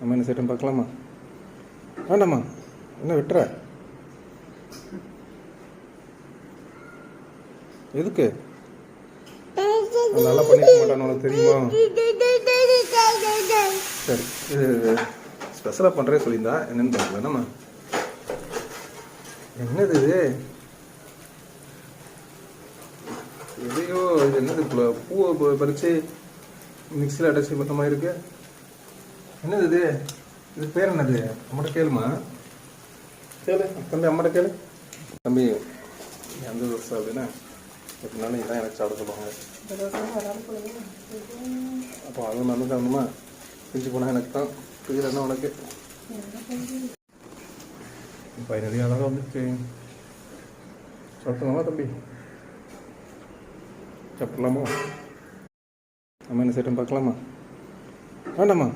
அம்மா என்ன செய்யட்டும் பார்க்கலாமா? வேண்டாம்மா, என்ன விட்டுற? எதுக்கு? நல்லா பண்ணிக்க மாட்டான்னு உனக்கு தெரியுமா? சரி, இது ஸ்பெஷலாக பண்ணுறே சொல்லியிருந்தா என்னென்னு பார்க்கல. என்னம்மா என்னது இது? எதையோ இது என்னது? பூவை பறித்து மிக்சியில் அடைச்சி மொத்த மாதிரி இருக்கு. என்னது இது? இது பேர் என்னது? அம்மாட்ட கேளுமா. கேளு தம்பி, அம்மாட்ட கேளு. தம்பி, எந்த தோசை அப்படின்னா எப்படினாலும் இதான் எனக்கு சாப்பிட சொல்லுவாங்க. அப்போ அதுவும் நான் சாப்பிடணுமா? பிரிஞ்சு போனால் எனக்கு தான், பிரியலன்னா உனக்கு. ஃபைனலி அழகாக வந்துச்சு. சாப்பிடலாமா தம்பி? சாப்பிடலாமா? அம்மா என்ன செய்யட்டும் பார்க்கலாமா? வேண்டாம்மா.